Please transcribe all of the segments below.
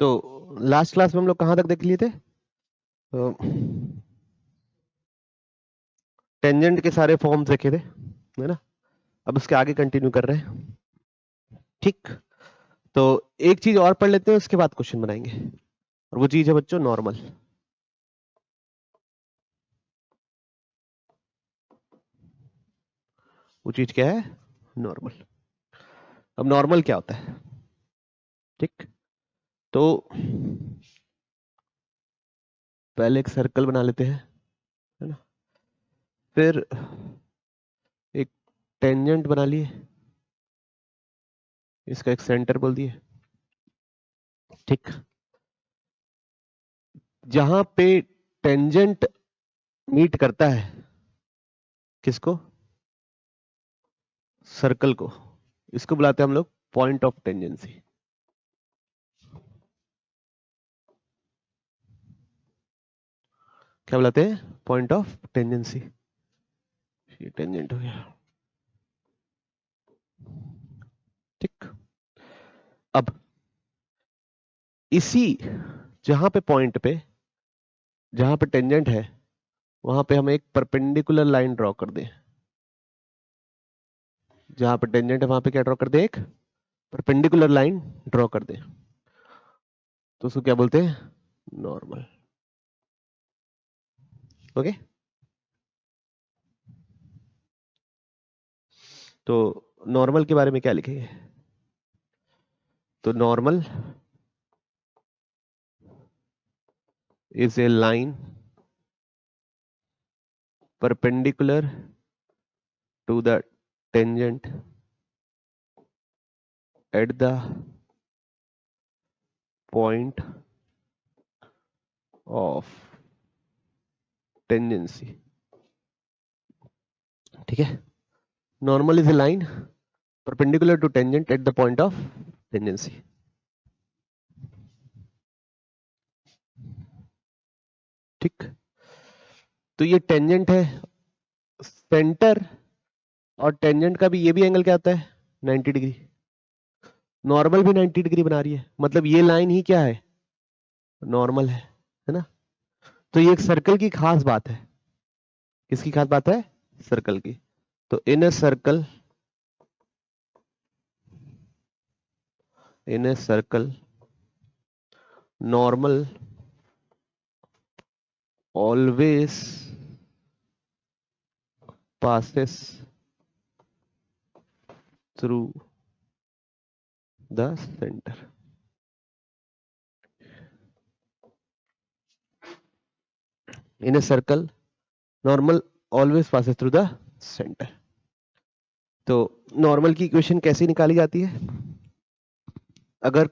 तो last class में हम लोग कहाँ तक देख लिए थे? टेंजेंट के सारे फॉर्म्स देखे थे, है ना? अब उसके आगे कंटिन्यू कर रहे हैं। ठीक, तो एक चीज और पढ़ लेते हैं, उसके बाद क्वेश्चन बनाएंगे, और वो चीज है बच्चों नॉर्मल। वो चीज क्या है? नॉर्मल। अब नॉर्मल क्या होता है? ठीक, तो पहले एक सर्कल बना लेते हैं, है ना? फिर एक टेंजेंट बना लिए, इसका एक सेंटर बोल दिए। ठीक, जहां पे टेंजेंट मीट करता है किसको? सर्कल को। इसको बुलाते हैं हम लोग पॉइंट ऑफ टेंजेंसी। क्या बुलाते हैं? Point of tangency. ये टेंजेंट हो गया। ठीक, अब इसी जहां पे पॉइंट पे, जहां पे टेंजेंट है, वहां पे हम एक परपेंडिकुलर लाइन ड्रॉ कर दें। जहां पे टेंजेंट है वहां पे क्या ड्रॉ कर दे? एक परपेंडिकुलर लाइन ड्रॉ कर दे। तो उसको क्या बोलते हैं? नॉर्मल। ओके, तो नॉर्मल के बारे में क्या लिखेंगे? तो normal is a line perpendicular to the tangent at the point of tangency। ठीक है, normal is a line perpendicular to tangent at the point of tangency। ठीक, तो ये टेंजेंट है, सेंटर और टेंजेंट का भी ये भी एंगल क्या होता है? 90 डिग्री। नॉर्मल भी 90 डिग्री बना रही है, मतलब ये लाइन ही क्या है? नॉर्मल है ना? तो ये एक सर्कल की खास बात है। किसकी खास बात है? सर्कल की। तो in a circle, in a circle normal always passes through the center। in a circle normal always passes through the center। तो नॉर्मल की इक्वेशन कैसे निकाली जाती है? अगर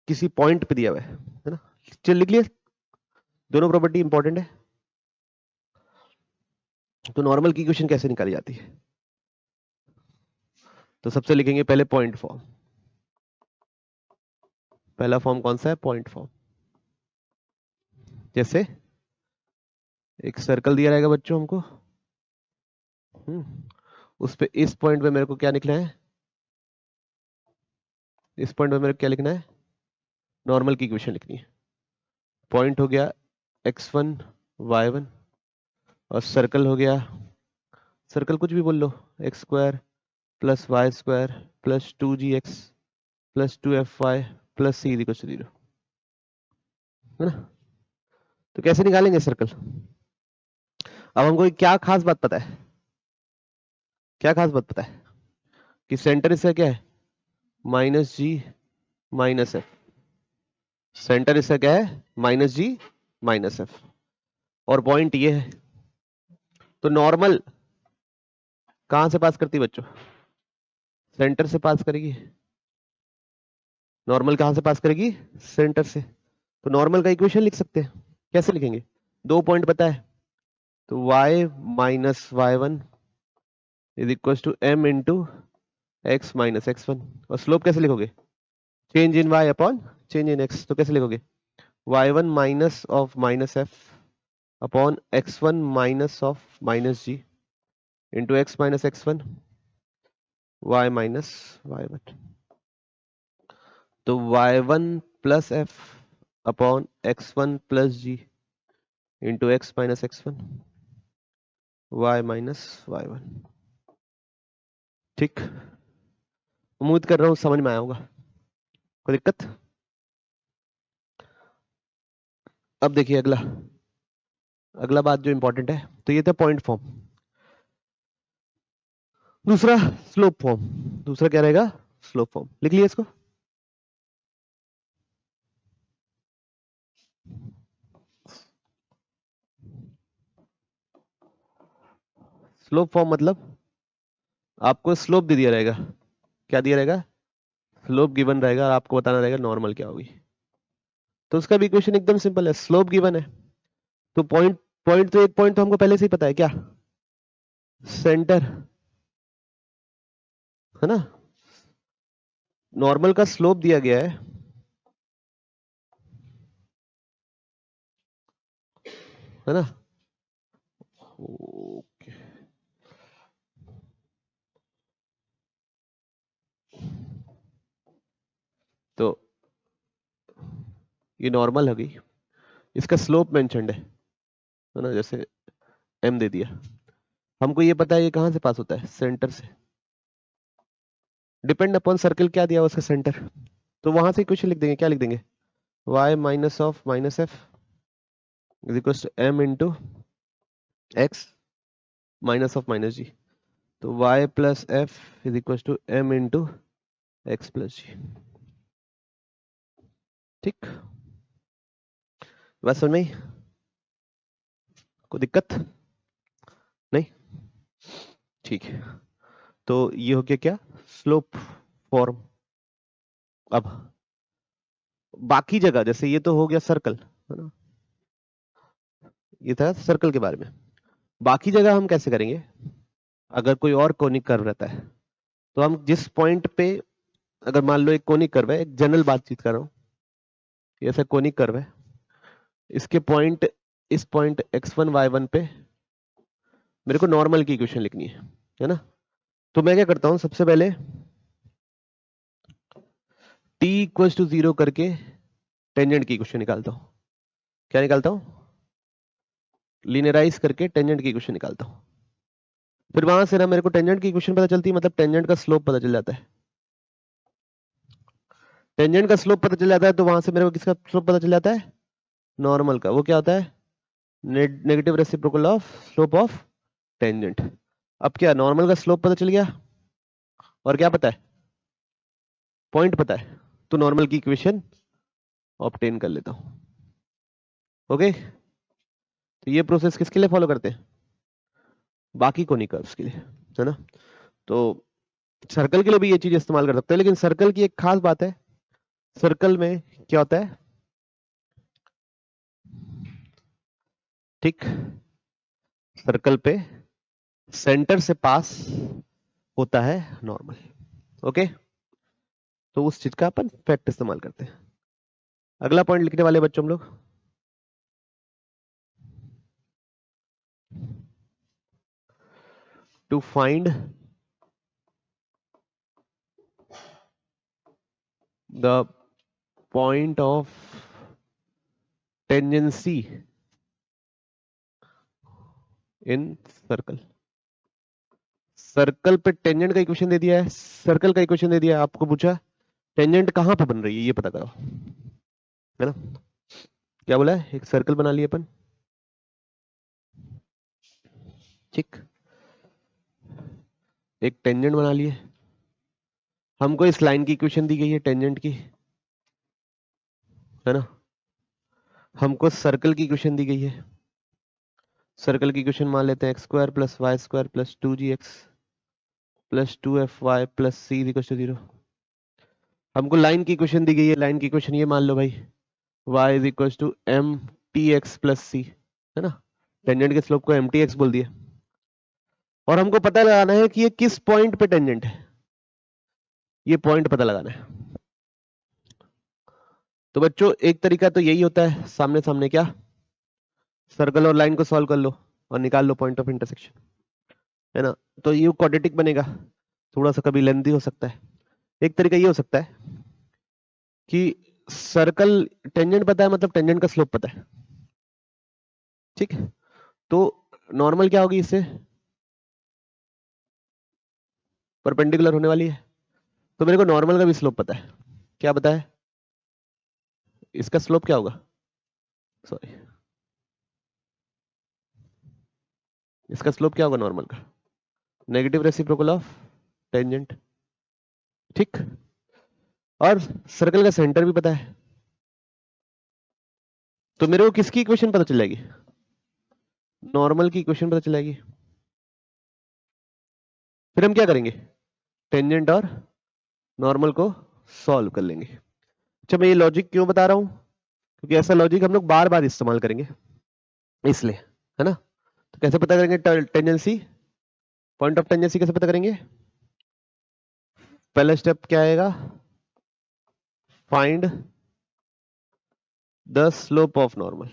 किसी पॉइंट पे दिया हुआ है ना, चल लिख लिया, दोनों प्रॉपर्टी इंपॉर्टेंट है। तो नॉर्मल की इक्वेशन कैसे निकाली जाती है? तो सबसे लिखेंगे पहले पॉइंट फॉर्म। पहला फॉर्म कौन सा है? Point form. जैसे एक सर्कल दिया रहेगा बच्चों हमको, उस पे इस पॉइंट पे मेरे को क्या लिखना है? इस पॉइंट पे मेरे को क्या लिखना है? नॉर्मल की इक्वेशन लिखनी है। पॉइंट हो गया x1 y1, और सर्कल हो गया, सर्कल कुछ भी बोल लो, x square plus Y square plus 2gx plus 2fy plus c equal to 0, है ना? तो कैसे निकालेंगे सर्कल? अब हमको क्या खास बात पता है? क्या खास बात पता है? कि सेंटर इसका क्या है? माइनस जी माइनस एफ। सेंटर इसका क्या है? माइनस जी माइनस एफ, और पॉइंट ये है। तो नॉर्मल कहां से पास करती है बच्चों? सेंटर से पास करेगी। नॉर्मल कहां से पास करेगी? सेंटर से। तो नॉर्मल का इक्वेशन लिख सकते हैं। कैसे लिखेंगे? दो पॉइंट पता है, तो y minus y one is equal to m into x minus x one. और स्लोप कैसे लिखोगे? Change in y upon change in x। तो कैसे लिखोगे? y1 minus of minus f upon x1 minus of minus g into x minus x one y minus y one. तो y1 plus f upon x1 plus g into x minus x1 y minus y1। ठीक, उम्मीद कर रहा हूं समझ में आया होगा। कोई दिक्कत? अब देखिए अगला अगला बात जो इंपॉर्टेंट है, तो ये था पॉइंट फॉर्म। दूसरा स्लोप फॉर्म। दूसरा क्या रहेगा? Slope form. लिख लिया इसको। स्लोप फॉर्म मतलब आपको स्लोप दे दिया रहेगा। क्या दिया रहेगा? स्लोप गिवन रहेगा और आपको बताना रहेगा नॉर्मल क्या होगी। तो उसका भी इक्वेशन एकदम सिंपल है। स्लोप गिवन है तो पॉइंट पॉइंट तो एक पॉइंट तो हमको पहले से ही पता है, क्या? सेंटर, है ना? नॉर्मल का स्लोप दिया गया है ना? ओके, तो ये नॉर्मल हो गई, इसका स्लोप मेंशन्ड है ना? जैसे m दे दिया, हमको ये पता है ये कहां से पास होता है? सेंटर से। डिपेंड अपॉन सर्कल क्या दिया हुआ उसका सेंटर, तो वहां से कुछ लिख देंगे। क्या लिख देंगे? y minus of minus f is equal to m into x minus of minus g. तो y plus f is equal to m into x plus g. ठीक, बस समझ में आई? कोई दिक्कत नहीं? ठीक है, तो ये हो गया क्या? Slope form. अब बाकी जगह, जैसे ये तो हो गया सर्कल, है ना? ये था सर्कल के बारे में। बाकी जगह हम कैसे करेंगे? अगर कोई और कोनिक कर्व रहता है तो हम जिस पॉइंट पे, अगर मान लो एक कोनिक कर्व है, एक जनरल बातचीत कर रहा हूं, ये ऐसा कोनिक कर्व है, इसके पॉइंट, इस पॉइंट x1 y1 पे मेरे को नॉर्मल की इक्वेशन लिखनी है ना? तो मैं क्या करता हूं, सबसे पहले t इक्वल टू 0 करके टेंजेंट की इक्वेशन निकालता हूं। क्या निकालता हूं? लीनियराइज करके टेंजेंट की इक्वेशन निकालता हूं। फिर वहां से ना मेरे को टेंजेंट की इक्वेशन पता चलती है, मतलब टेंजेंट का स्लोप पता चल जाता है। टेंजेंट का स्लोप पता चल जाता है तो वहां से मेरे को किसका स्लोप पता चल जाता है? नॉर्मल का। वो क्या होता है? Negative reciprocal of slope of tangent. अब क्या, नॉर्मल का स्लोप पता चल गया और क्या पता है? पॉइंट पता है, तो नॉर्मल की इक्वेशन ऑब्टेन कर लेता हूं। ओके, तो ये प्रोसेस किसके लिए फॉलो करते हैं? बाकी कोनिक कर्व्स के लिए, है ना? तो सर्कल के लिए भी ये चीज इस्तेमाल कर सकते हैं, लेकिन सर्कल की एक खास बात है, सर्कल में क्या होता है? ठीक, सर्कल पे सेंटर से पास होता है नॉर्मल। ओके, तो उस चीज का अपन फैक्ट इस्तेमाल करते हैं। अगला पॉइंट लिखने वाले बच्चों हम लोग, to find the point of tangency in circle. Circle पे टेंजेंट का इक्वेशन दे दिया है, सर्कल का इक्वेशन दे दिया है, आपको पूछा टेंजेंट कहां पे बन रही है ये पता करो, है ना? क्या बोला है? एक सर्कल बना लिया अपन, ठीक, एक टेंजेंट बना लिए, हमको इस लाइन की इक्वेशन दी गई है टेंजेंट की, है ना? हमको सर्कल की इक्वेशन दी गई है, सर्कल की इक्वेशन मान लेते हैं X square plus Y square plus 2gx plus 2fy plus C equal to 0। हमको लाइन की इक्वेशन दी गई है, लाइन की इक्वेशन ये मान लो भाई, y is equal to m t x plus c, है ना? टेंजेंट के स्लोप को एम टी एक्स बोल दिया, और हमको पता लगाना है कि ये किस पॉइंट पे टेंजेंट है, ये पॉइंट पता लगाना है। तो बच्चों एक तरीका तो यही होता है, सामने सामने क्या, सर्कल और लाइन को सॉल्व कर लो और निकाल लो पॉइंट ऑफ इंटरसेक्शन, है ना? तो ये क्वाड्रेटिक बनेगा, थोड़ा सा कभी लेंथी हो सकता है। एक तरीका ये हो सकता है कि सर्कल टेंजेंट पता है, मतलब टेंजेंट का स्लोप पता है, ठीक है। तो नॉर्मल क्या होगी, इससे परपेंडिकुलर होने वाली है, तो मेरे को नॉर्मल का भी स्लोप पता है। क्या पता है, इसका स्लोप क्या होगा, सॉरी, इसका स्लोप क्या होगा नॉर्मल का, नेगेटिव रेसिप्रोकल ऑफ टेंजेंट, ठीक। और सर्कल का सेंटर भी पता है, तो मेरे को किसकी इक्वेशन पता चल जाएगी, नॉर्मल की इक्वेशन पता चल जाएगी। फिर हम क्या करेंगे, टेंजेंट और नॉर्मल को सॉल्व कर लेंगे। अच्छा, मैं ये लॉजिक क्यों बता रहा हूं, क्योंकि ऐसा लॉजिक हम लोग बार बार इस्तेमाल करेंगे, इसलिए, है ना। तो कैसे पता करेंगे टेंजेंसी, पॉइंट ऑफ टेंजेंसी कैसे पता करेंगे, पहला स्टेप क्या आएगा, find the slope of normal.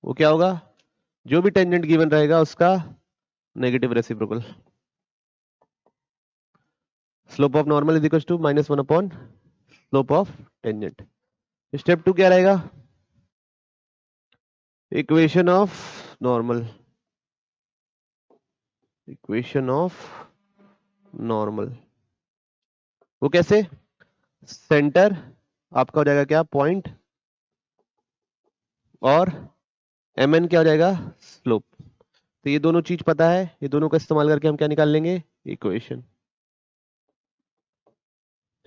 वो क्या होगा, जो भी टेंजेंट गिवन रहेगा उसका negative reciprocal, slope of normal is equal to -1 upon slope of tangent. Step 2 क्या रहेगा, equation of normal, equation of normal, वो कैसे, सेंटर आपका हो जाएगा क्या, पॉइंट, और mn क्या हो जाएगा, स्लोप। तो ये दोनों चीज पता है, ये दोनों का इस्तेमाल करके हम क्या निकाल लेंगे, इक्वेशन।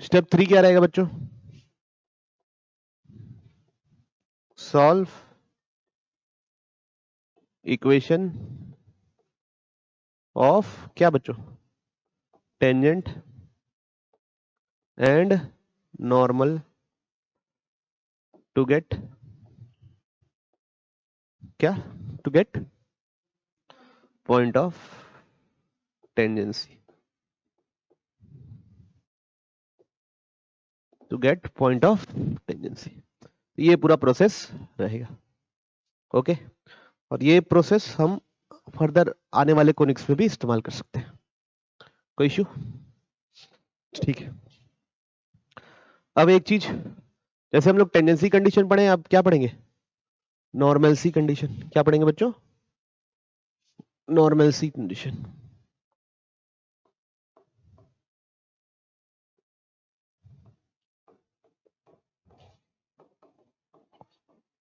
स्टेप 3 क्या रहेगा बच्चों, सॉल्व इक्वेशन ऑफ क्या बच्चों, tangent and normal to get क्या, to get point of tangency, to get point of tangency. ये पूरा प्रोसेस रहेगा, ओके। और ये प्रोसेस हम फर्दर आने वाले कोनिक्स में भी इस्तेमाल कर सकते हैं, कोई इश्यू, ठीक है। अब एक चीज, जैसे हम लोग टेंडेंसी कंडीशन पढ़े, अब क्या पढ़ेंगे, नॉर्मलसी कंडीशन। क्या पढ़ेंगे बच्चों, नॉर्मलसी कंडीशन,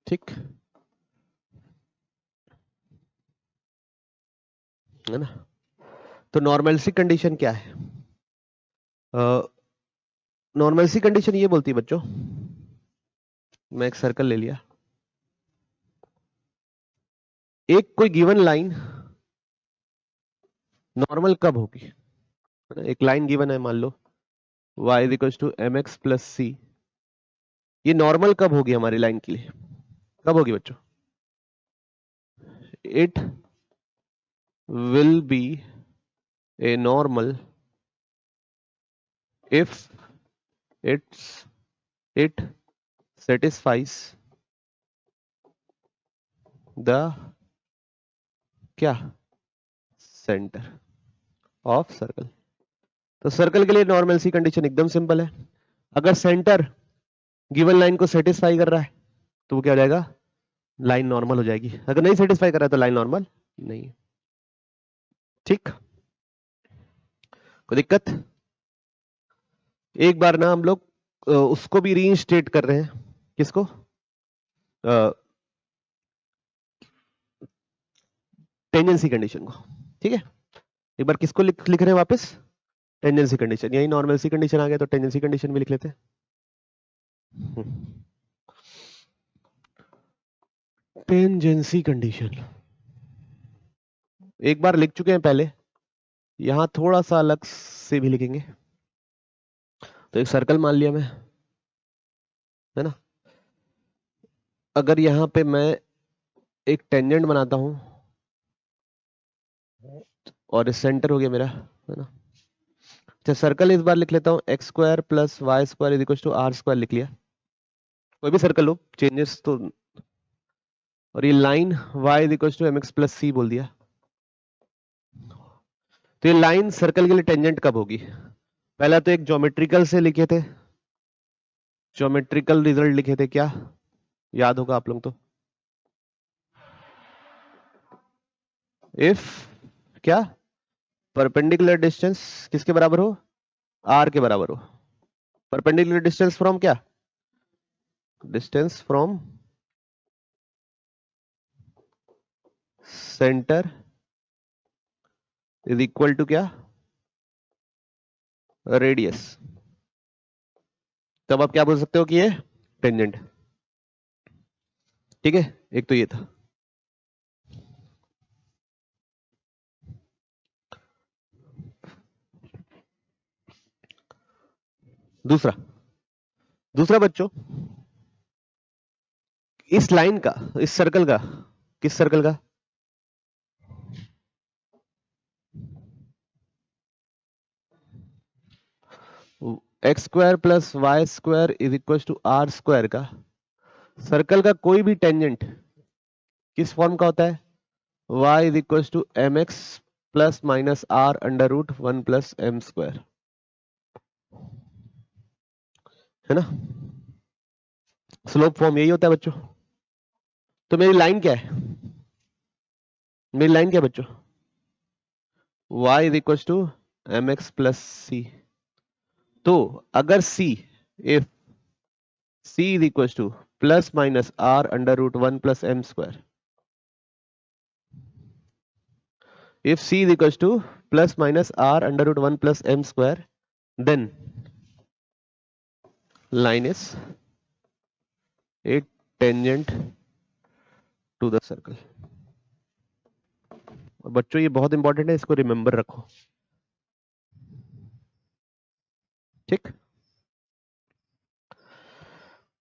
ठीक है ना। तो नॉर्मलसी कंडीशन क्या है, नॉर्मलसी कंडीशन ये बोलती है बच्चों, मैं एक सर्कल ले लिया, एक कोई गिवन लाइन नॉर्मल कब होगी, एक लाइन गिवन है, मान लो y is equal to M x plus c, ये नॉर्मल कब होगी हमारी लाइन के लिए, कब होगी बच्चों, it will be a normal if it satisfies the क्या, सेंटर ऑफ सर्कल। तो सर्कल के लिए नॉर्मल सी कंडीशन एकदम सिंपल है, अगर सेंटर गिवन लाइन को सेटिस्फाई कर रहा है तो वो क्या हो जाएगा, लाइन नॉर्मल हो जाएगी, अगर नहीं सेटिस्फाई कर रहा है तो लाइन नॉर्मल नहीं, ठीक। कोई दिक्कत, एक बार ना हम लोग उसको भी रीइंस्टेट कर रहे हैं, किसको, टेंजेंसी कंडीशन को, ठीक है। एक बार किसको लिख रहे हैं वापस, टेंजेंसी कंडीशन, यही नॉर्मल सी कंडीशन आ गया तो टेंजेंसी कंडीशन भी लिख लेते हैं। टेंजेंसी कंडीशन एक बार लिख चुके हैं पहले, यहां थोड़ा सा अलग से भी लिखेंगे। तो एक सर्कल मान लिया मैं, है ना, अगर यहां पे मैं एक टेंजेंट बनाता हूं और सेंटर हो गया मेरा, है ना। अच्छा, सर्कल इस बार लिख लेता हूं, X square plus Y square is equal to are square लिख लिया, कोई भी सर्कल हो, चेंजेस तो, और ये line y is equal to M x plus c बोल दिया। तो ये लाइन सर्कल के लिए टेंजेंट कब होगी, पहला तो एक ज्योमेट्रिकल से लिखे थे, ज्योमेट्रिकल रिजल्ट लिखे थे, क्या याद होगा आप लोग तो? इफ क्या परपेंडिकुलर डिस्टेंस किसके बराबर हो, आर के बराबर हो। परपेंडिकुलर डिस्टेंस फ्रॉम क्या, distance from centre is equal to क्या, रेडियस। तब आप क्या बोल सकते हो कि ये टेंजेंट। ठीक है, एक तो ये था। दूसरा, दूसरा बच्चों, इस लाइन का, इस सर्कल का, किस सर्कल का, X square plus Y square is equal to are square का सर्कल का कोई भी टेंजेंट किस फॉर्म का होता है, y is equal to M x plus minus are under root 1 plus M square, है ना। स्लोप फॉर्म यही होता है बच्चों। तो मेरी लाइन क्या है, मेरी लाइन क्या है बच्चों, y is equal to M x plus c. तो अगर c, if c is equal to plus minus are under root 1 plus M square, if c is equals to plus minus r under root 1 plus m square, then line is a tangent to the circle। बच्चों ये बहुत important है, इसको remember रखो, ठीक।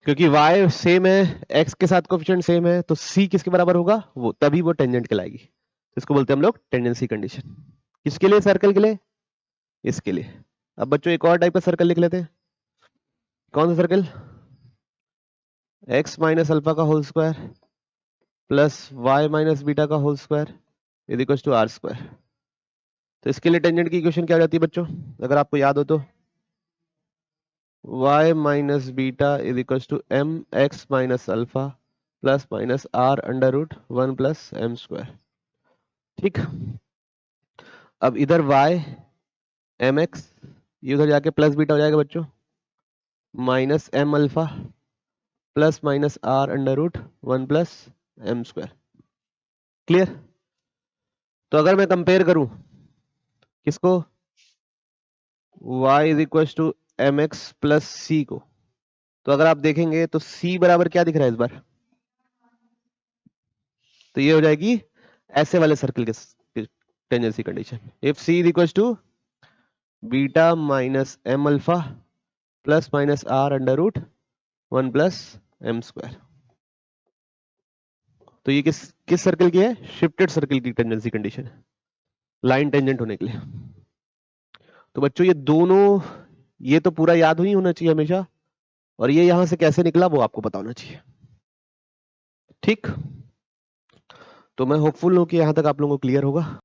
क्योंकि y same है, x के साथ कोफिशिएंट सेम है, तो c किसके बराबर होगा, वो तभी वो टेंजेंट कहलाएगी। इसको बोलते हैं हम लोग टेंडेंसी कंडीशन। किसके लिए, सर्कल के लिए, इसके लिए। अब बच्चों एक और टाइप का सर्कल लिख लेते हैं। कौन सा सर्कल, x माइनस अल्फा का whole square plus y minus beta का whole square is equal to are square. तो इसके लिए टेंजेंट की इक्वेशन क्या हो जाती है बच्चों, अगर आपको याद हो तो, y minus beta is equal to M X minus alpha plus minus are under root 1 plus M square. ठीक, अब इधर y एम एक्स, ये उधर जाके प्लस बीटा हो जाएगा बच्चों, minus M alpha plus minus are under root 1 plus M square. Clear. तो अगर मैं कंपेयर करूं किसको, y is equal to M x plus c को, तो अगर आप देखेंगे तो c बराबर क्या दिख रहा है इस बार, तो ये हो जाएगी ऐसे वाले सर्कल के tangency condition. If c is equal to beta minus M alpha plus minus are under root 1 plus M square, तो ये किस किस सर्कल की है, शिफ्टेड सर्कल की टेंजेंसी कंडीशन है, लाइन टेंजेंट होने के लिए। तो बच्चों ये दोनों, ये तो पूरा याद ही होना चाहिए हमेशा, और ये यहां से कैसे निकला वो आपको पता होना चाहिए, ठीक। तो मैं होपफुल हूं कि यहां तक आप लोगों को क्लियर होगा।